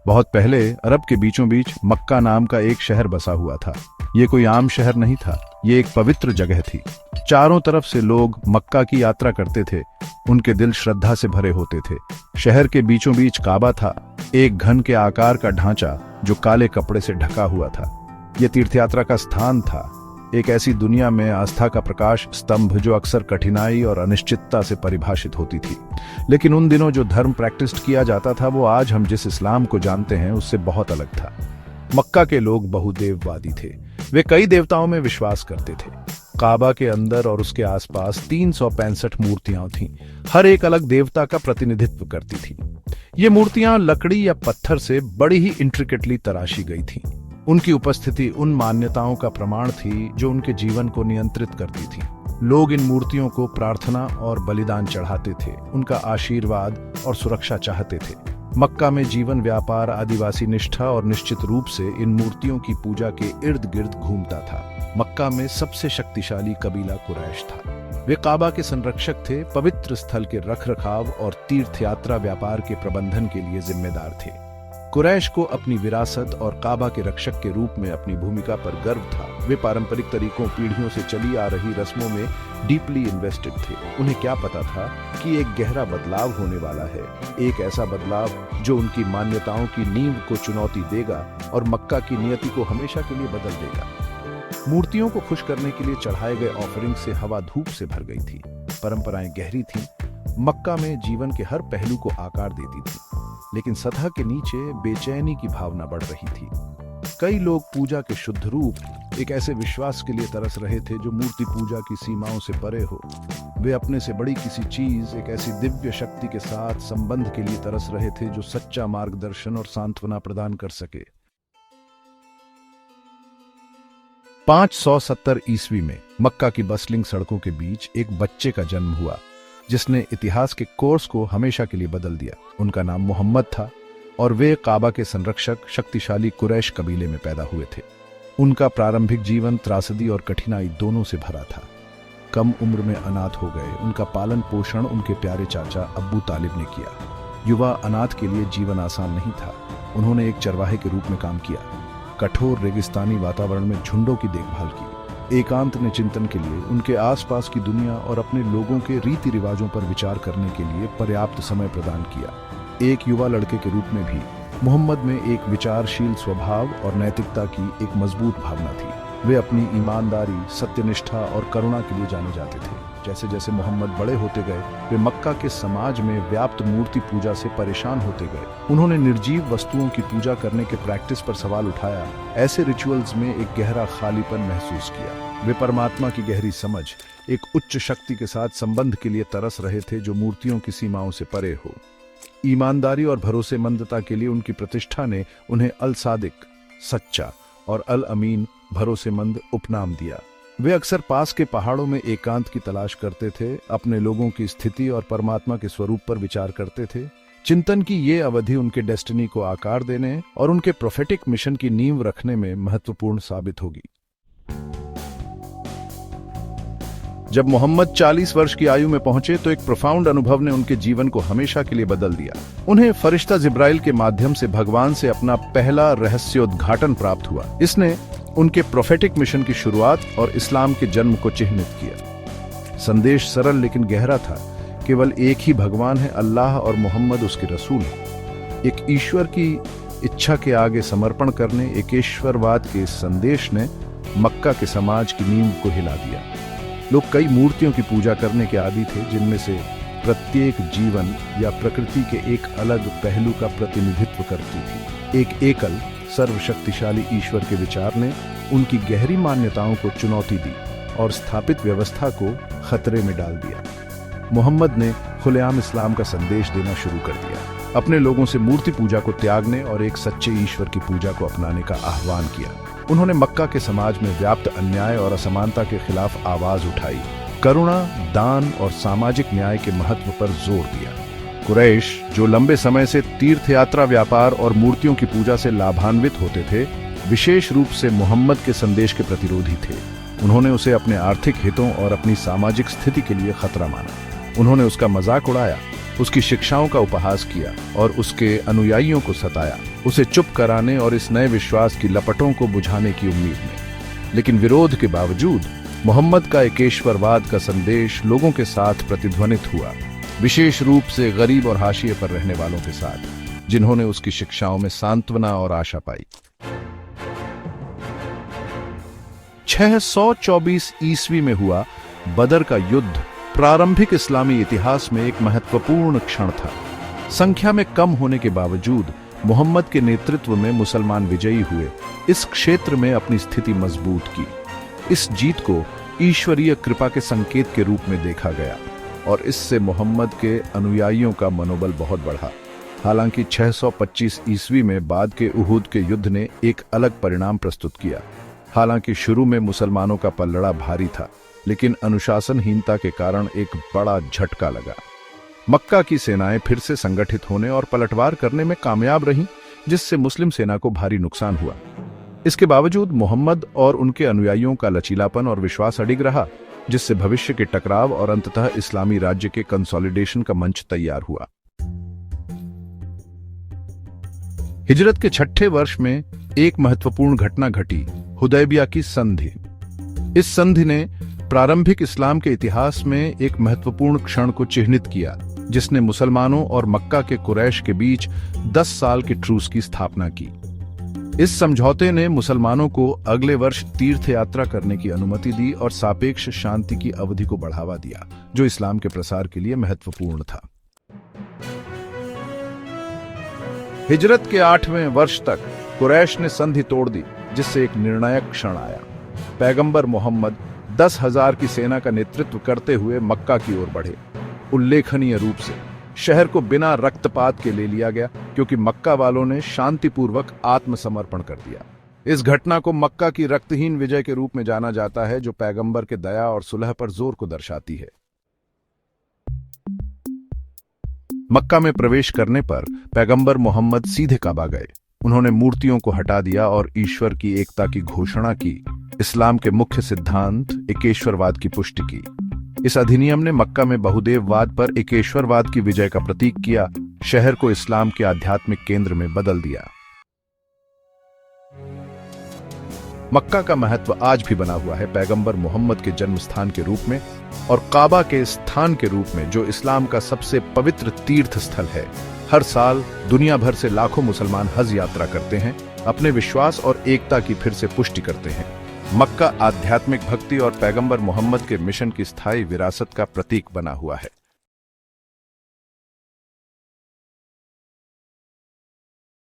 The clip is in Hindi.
बहुत पहले अरब के बीचों बीच मक्का नाम का एक शहर बसा हुआ था। ये कोई आम शहर नहीं था, ये एक पवित्र जगह थी। चारों तरफ से लोग मक्का की यात्रा करते थे, उनके दिल श्रद्धा से भरे होते थे। शहर के बीचों बीच काबा था, एक घन के आकार का ढांचा जो काले कपड़े से ढका हुआ था। यह तीर्थयात्रा का स्थान था, एक ऐसी दुनिया में आस्था का प्रकाश स्तंभ जो अक्सर कठिनाई और अनिश्चितता से परिभाषित होती थी। लेकिन उन दिनों जो धर्म प्रैक्टिस किया जाता था वो आज हम जिस इस्लाम को जानते हैं उससे बहुत अलग था। मक्का के लोग बहुदेववादी थे, वे कई देवताओं में विश्वास करते थे। काबा के अंदर और उसके आसपास 365 मूर्तियां थीं, हर एक अलग देवता का प्रतिनिधित्व करती थी। ये मूर्तियां लकड़ी या पत्थर से बड़ी ही इंट्रिकेटली तराशी गई थीं। उनकी उपस्थिति उन मान्यताओं का प्रमाण थी जो उनके जीवन को नियंत्रित करती थी। लोग इन मूर्तियों को प्रार्थना और बलिदान चढ़ाते थे, उनका आशीर्वाद और सुरक्षा चाहते थे। मक्का में जीवन व्यापार आदिवासी निष्ठा और निश्चित रूप से इन मूर्तियों की पूजा के इर्द गिर्द घूमता था। मक्का में सबसे शक्तिशाली कबीला कुरैश था। वे काबा के संरक्षक थे, पवित्र स्थल के रखरखाव और तीर्थयात्रा व्यापार के प्रबंधन के लिए जिम्मेदार थे। कुरैश को अपनी विरासत और काबा के रक्षक के रूप में अपनी भूमिका पर गर्व था। वे पारंपरिक तरीकों, पीढ़ियों से चली आ रही रस्मों में डीपली इन्वेस्टेड थे। उन्हें क्या पता था कि एक गहरा बदलाव होने वाला है, एक ऐसा बदलाव जो उनकी मान्यताओं की नींव को चुनौती देगा और मक्का की नियति को हमेशा के लिए बदल देगा। मूर्तियों को खुश करने के लिए चढ़ाए गए ऑफरिंग से हवा धूप से भर गई थी। परंपराएं गहरी थीं, मक्का में जीवन के हर पहलू को आकार देती थी, लेकिन सतह के नीचे बेचैनी की भावना बढ़ रही थी। कई लोग पूजा के शुद्ध रूप, एक ऐसे विश्वास के लिए तरस रहे थे जो मूर्ति पूजा की सीमाओं से परे हो। वे अपने से बड़ी किसी चीज, एक ऐसी दिव्य शक्ति के साथ संबंध के लिए तरस रहे थे जो सच्चा मार्गदर्शन और सांत्वना प्रदान कर सके। 570 ईस्वी में मक्का की बसलिंग सड़कों के बीच एक बच्चे का जन्म हुआ जिसने इतिहास के कोर्स को हमेशा के लिए बदल दिया। उनका नाम मोहम्मद था और वे काबा के संरक्षक शक्तिशाली कुरैश कबीले में पैदा हुए थे। उनका प्रारंभिक जीवन त्रासदी और कठिनाई दोनों से भरा था। कम उम्र में अनाथ हो गए। उनका पालन पोषण उनके प्यारे चाचा अब्बू तालिब ने किया। युवा अनाथ के लिए जीवन आसान नहीं था। उन्होंने एक चरवाहे के रूप में काम किया, कठोर रेगिस्तानी वातावरण में झुंडों की देखभाल की। एकांत ने चिंतन के लिए, उनके आसपास की दुनिया और अपने लोगों के रीति रिवाजों पर विचार करने के लिए पर्याप्त समय प्रदान किया। एक युवा लड़के के रूप में भी मोहम्मद में एक विचारशील स्वभाव और नैतिकता की एक मजबूत भावना थी। वे अपनी ईमानदारी, सत्यनिष्ठा और करुणा के लिए जाने जाते थे। जैसे जैसे मोहम्मद बड़े होते गए, वे मक्का के समाज में व्याप्त मूर्ति पूजा से परेशान होते गए। उन्होंने निर्जीव वस्तुओं की पूजा करने के प्रैक्टिस पर सवाल उठाया। ऐसे रिचुअल्स में एक गहरा खालीपन महसूस किया। वे परमात्मा की गहरी समझ, एक उच्च शक्ति के साथ संबंध के लिए तरस रहे थे जो मूर्तियों की सीमाओं से परे हो। ईमानदारी और भरोसेमंदता के लिए उनकी प्रतिष्ठा ने उन्हें अल सादिक, सच्चा, और अल अमीन, भरोसेमंद उपनाम दिया। वे अक्सर पास के पहाड़ों में एकांत की तलाश करते थे, अपने लोगों की स्थिति और परमात्मा के स्वरूप पर विचार करते थे। चिंतन की ये अवधि उनके डेस्टिनी को आकार देने और उनके प्रोफेटिक मिशन की नींव रखने में महत्वपूर्ण साबित होगी। जब मोहम्मद 40 वर्ष की आयु में पहुंचे तो एक प्रोफाउंड अनुभव ने उनके जीवन को हमेशा के लिए बदल दिया। उन्हें फरिश्ता जिब्राइल के माध्यम से भगवान से अपना पहला रहस्योद्घाटन प्राप्त हुआ। इसने उनके प्रोफेटिक मिशन की शुरुआत और इस्लाम के जन्म को चिह्नित किया। संदेश सरल लेकिन गहरा था। केवल एक ही भगवान है, अल्लाह, और मोहम्मद उसके रसूल है। एक ईश्वर की इच्छा के आगे समर्पण करने, एकेश्वरवाद के संदेश ने मक्का के समाज की नींव को हिला दिया। लोग कई मूर्तियों की पूजा करने के आदी थे, जिनमें से प्रत्येक जीवन या प्रकृति के एक अलग पहलू का प्रतिनिधित्व करती थी। एक एकल सर्वशक्तिशाली ईश्वर के विचार ने उनकी गहरी मान्यताओं को चुनौती दी और स्थापित व्यवस्था को खतरे में डाल दिया। मोहम्मद ने खुलेआम इस्लाम का संदेश देना शुरू कर दिया, अपने लोगों से मूर्ति पूजा को त्यागने और एक सच्चे ईश्वर की पूजा को अपनाने का आह्वान किया। उन्होंने मक्का के समाज में व्याप्त अन्याय और असमानता के खिलाफ आवाज उठाई, करुणा, दान और सामाजिक न्याय के महत्व पर जोर दिया। कुरैश, जो लंबे समय से तीर्थयात्रा व्यापार और मूर्तियों की पूजा से लाभान्वित होते थे, विशेष रूप से मोहम्मद के संदेश के प्रतिरोधी थे। उन्होंने उसे अपने आर्थिक हितों और अपनी सामाजिक स्थिति के लिए खतरा माना। उन्होंने उसका मजाक उड़ाया उसकी शिक्षाओं का उपहास किया और उसके अनुयायियों को सताया, उसे चुप कराने और इस नए विश्वास की लपटों को बुझाने की उम्मीद में। लेकिन विरोध के बावजूद मोहम्मद का एकेश्वरवाद का संदेश लोगों के साथ प्रतिध्वनित हुआ, विशेष रूप से गरीब और हाशिए पर रहने वालों के साथ, जिन्होंने उसकी शिक्षाओं में सांत्वना और आशा पाई। 624 ईस्वी में हुआ बदर का युद्ध प्रारंभिक इस्लामी इतिहास में एक महत्वपूर्ण क्षण था। संख्या में कम होने के बावजूद मोहम्मद के नेतृत्व में मुसलमान विजयी हुए, इस क्षेत्र में अपनी स्थिति मजबूत की। इस जीत को ईश्वरीय कृपा के संकेत के रूप में देखा गया और इससे मोहम्मद के अनुयायियों का मनोबल बहुत बढ़ा। हालांकि 625 ईस्वी में बाद के उहुद के युद्ध ने एक अलग परिणाम प्रस्तुत किया। हालांकि शुरू में मुसलमानों का पलड़ा भारी था, लेकिन अनुशासनहीनता के कारण एक बड़ा झटका लगा। मक्का की सेनाएं फिर से संगठित होने और पलटवार करने में कामयाब रहीं, जिससे मुस्लिम सेना को भारी नुकसान हुआ। इसके बावजूद मोहम्मद और उनके अनुयायियों का लचीलापन और विश्वास अडिग रहा, जिससे भविष्य के टकराव और अंततः इस्लामी राज्य के कंसोलिडेशन का मंच तैयार हुआ। हिजरत के 6ठे वर्ष में एक महत्वपूर्ण घटना घटी, हुदैबिया की संधि। इस संधि ने प्रारंभिक इस्लाम के इतिहास में एक महत्वपूर्ण क्षण को चिह्नित किया, जिसने मुसलमानों और मक्का के कुरैश के बीच 10 साल के ट्रूस की स्थापना की। इस समझौते ने मुसलमानों को अगले वर्ष तीर्थ यात्रा करने की अनुमति दी और सापेक्ष शांति की अवधि को बढ़ावा दिया, जो इस्लाम के प्रसार के लिए महत्वपूर्ण था। हिजरत के 8वें वर्ष तक कुरैश ने संधि तोड़ दी, जिससे एक निर्णायक क्षण आया। पैगंबर मोहम्मद 10,000 की सेना का नेतृत्व करते हुए मक्का की ओर बढ़े। उल्लेखनीय रूप से शहर को बिना रक्तपात के ले लिया गया, क्योंकि मक्का वालों ने शांतिपूर्वक आत्मसमर्पण कर दिया। इस घटना को मक्का की रक्तहीन विजय के रूप में जाना जाता है, जो पैगंबर के दया और सुलह पर जोर को दर्शाती है। मक्का में प्रवेश करने पर पैगंबर मोहम्मद सीधे काबा गए। उन्होंने मूर्तियों को हटा दिया और ईश्वर की एकता की घोषणा की। इस्लाम के मुख्य सिद्धांत एकेश्वरवाद की पुष्टि की। इस अधिनियम ने मक्का में बहुदेववाद पर एकेश्वरवाद की विजय का प्रतीक किया, शहर को इस्लाम के आध्यात्मिक केंद्र में बदल दिया। मक्का का महत्व आज भी बना हुआ है, पैगंबर मोहम्मद के जन्म स्थान के रूप में और काबा के स्थान के रूप में, जो इस्लाम का सबसे पवित्र तीर्थ स्थल है। हर साल दुनिया भर से लाखों मुसलमान हज यात्रा करते हैं, अपने विश्वास और एकता की फिर से पुष्टि करते हैं। मक्का आध्यात्मिक भक्ति और पैगंबर मोहम्मद के मिशन की स्थायी विरासत का प्रतीक बना हुआ है।